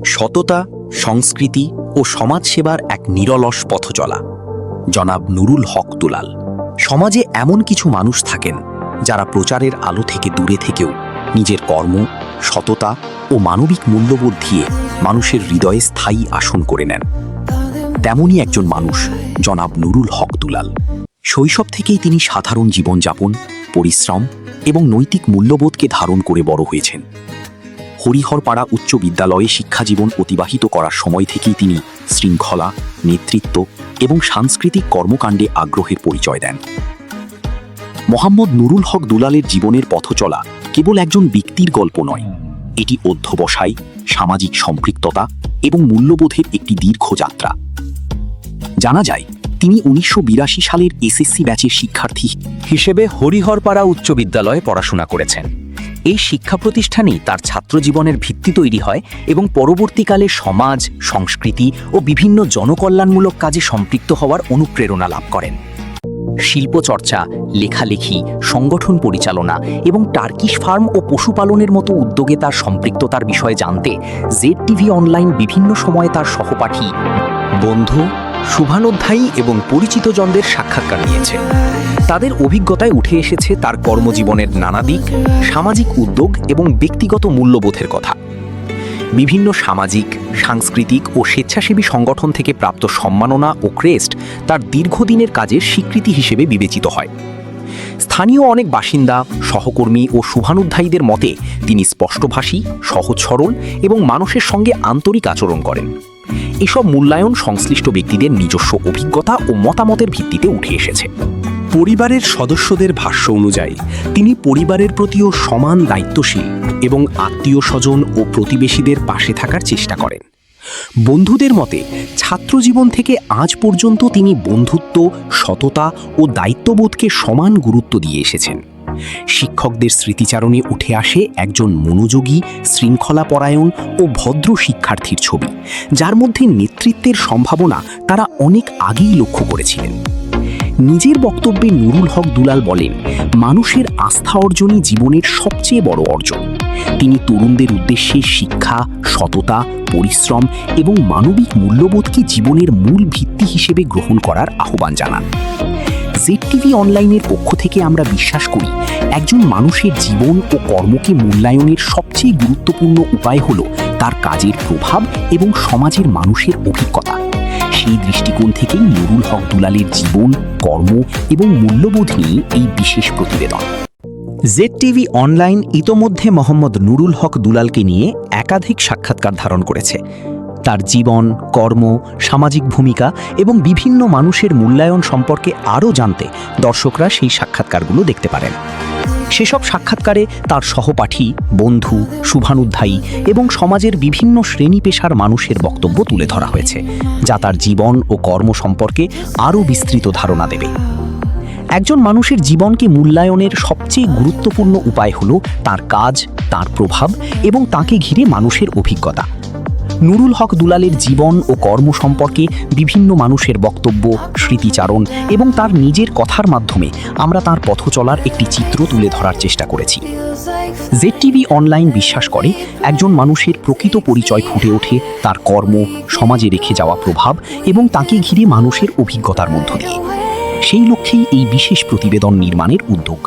সততা, সংস্কৃতি ও সমাজসেবার এক নিরলস পথচলা। জনাব নুরুল হক দুলাল। সমাজে এমন কিছু মানুষ থাকেন যারা প্রচারের আলো থেকে দূরে থেকেও নিজের কর্ম, সততা ও মানবিক মূল্যবোধ দিয়ে মানুষের হৃদয়ে স্থায়ী আসন করে নেন। তেমনই একজন মানুষ জনাব নুরুল হক দুলাল। শৈশব থেকেই তিনি সাধারণ জীবনযাপন, পরিশ্রম এবং নৈতিক মূল্যবোধকে ধারণ করে বড় হয়েছেন। হরিহরপাড়া উচ্চ বিদ্যালয়ে শিক্ষাজীবন অতিবাহিত করার সময় থেকেই তিনি শৃঙ্খলা, নেতৃত্ব এবং সাংস্কৃতিক কর্মকাণ্ডে আগ্রহের পরিচয় দেন। মোহাম্মদ নুরুল হক দুলালের জীবনের পথচলা কেবল একজন ব্যক্তির গল্প নয়, এটি অধ্যবসায়, সামাজিক সম্পৃক্ততা এবং মূল্যবোধের একটি দীর্ঘ যাত্রা। জানা যায়, তিনি 1982 সালের এসএসসি ব্যাচের শিক্ষার্থী হিসেবে হরিহরপাড়া উচ্চ বিদ্যালয়ে পড়াশোনা করেছেন। এই শিক্ষা প্রতিষ্ঠানেই তার ছাত্রজীবনের ভিত্তি তৈরি হয় এবং পরবর্তীকালে সমাজ, সংস্কৃতি ও বিভিন্ন জনকল্যাণমূলক কাজে সম্পৃক্ত হওয়ার অনুপ্রেরণা লাভ করেন। শিল্পচর্চা, লেখালেখি, সংগঠন পরিচালনা এবং টার্কিশ ফার্ম ও পশুপালনের মতো উদ্যোগে তার সম্পৃক্ততার বিষয়ে জানতে ZTV অনলাইন বিভিন্ন সময়ে তার সহপাঠী, বন্ধু, শুভানুধ্যায়ী এবং পরিচিতজনদের সাক্ষাৎকার নিয়েছে। তাদের অভিজ্ঞতায় উঠে এসেছে তার কর্মজীবনের নানা দিক, সামাজিক উদ্যোগ এবং ব্যক্তিগত মূল্যবোধের কথা। বিভিন্ন সামাজিক, সাংস্কৃতিক ও স্বেচ্ছাসেবী সংগঠন থেকে প্রাপ্ত সম্মাননা ও ক্রেস্ট তার দীর্ঘদিনের কাজের স্বীকৃতি হিসেবে বিবেচিত হয়। স্থানীয় অনেক বাসিন্দা, সহকর্মী ও শুভানুধ্যায়ীদের মতে তিনি স্পষ্টভাষী, সহজ সরল এবং মানুষের সঙ্গে আন্তরিক আচরণ করেন। এসব মূল্যায়ন সংশ্লিষ্ট ব্যক্তিদের নিজস্ব অভিজ্ঞতা ও মতামতের ভিত্তিতে উঠে এসেছে। পরিবারের সদস্যদের ভাষ্য অনুযায়ী তিনি পরিবারের প্রতিও সমান দায়িত্বশীল এবং আত্মীয় স্বজন ও প্রতিবেশীদের পাশে থাকার চেষ্টা করেন। বন্ধুদের মতে ছাত্রজীবন থেকে আজ পর্যন্ত তিনি বন্ধুত্ব, সততা ও দায়িত্ববোধকে সমান গুরুত্ব দিয়ে এসেছেন। শিক্ষকদের স্মৃতিচারণে উঠে আসে একজন মনোযোগী, শৃঙ্খলাপরায়ণ ও ভদ্র শিক্ষার্থীর ছবি, যার মধ্যে নেতৃত্বের সম্ভাবনা তারা অনেক আগেই লক্ষ্য করেছিলেন। নিজের বক্তব্যে নুরুল হক দুলাল বলেন, মানুষের আস্থা অর্জনই জীবনের সবচেয়ে বড় অর্জন। তিনি তরুণদের উদ্দেশ্যে শিক্ষা, সততা, পরিশ্রম এবং মানবিক মূল্যবোধকে জীবনের মূল ভিত্তি হিসেবে গ্রহণ করার আহ্বান জানান। ZTV অনলাইনের পক্ষ থেকে আমরা বিশ্বাস করি, একজন মানুষের জীবন ও কর্মকে মূল্যায়নের সবচেয়ে গুরুত্বপূর্ণ উপায় হল তার কাজের প্রভাব এবং সমাজের মানুষের অভিজ্ঞতা। সেই দৃষ্টিকোণ থেকেই নুরুল হক দুলালের জীবন, কর্ম এবং মূল্যবোধ নিয়ে এই বিশেষ প্রতিবেদন। ZTV অনলাইন ইতোমধ্যে মোহাম্মদ নুরুল হক দুলালকে নিয়ে একাধিক সাক্ষাৎকার ধারণ করেছে। তার জীবন, কর্ম, সামাজিক ভূমিকা এবং বিভিন্ন মানুষের মূল্যায়ন সম্পর্কে আরও জানতে দর্শকরা সেই সাক্ষাৎকারগুলো দেখতে পারেন। সেসব সাক্ষাৎকারে তার সহপাঠী, বন্ধু, শুভানুধ্যায়ী এবং সমাজের বিভিন্ন শ্রেণী পেশার মানুষের বক্তব্য তুলে ধরা হয়েছে, যা তার জীবন ও কর্ম সম্পর্কে আরও বিস্তৃত ধারণা দেবে। একজন মানুষের জীবনকে মূল্যায়নের সবচেয়ে গুরুত্বপূর্ণ উপায় হল তার কাজ, তার প্রভাব এবং তাকে ঘিরে মানুষের অভিজ্ঞতা। নুরুল হক দুলালের জীবন ও কর্ম সম্পর্কে বিভিন্ন মানুষের বক্তব্য, স্মৃতিচারণ এবং তার নিজের কথার মাধ্যমে আমরা তার পথ চলার একটি চিত্র তুলে ধরার চেষ্টা করেছি। ZTV অনলাইন বিশ্বাস করে, একজন মানুষের প্রকৃত পরিচয় ফুটে ওঠে তার কর্ম, সমাজে রেখে যাওয়া প্রভাব এবং তাকে ঘিরে মানুষের অভিজ্ঞতার মধ্য দিয়ে। সেই লক্ষ্যেই এই বিশেষ প্রতিবেদন নির্মাণের উদ্যোগ।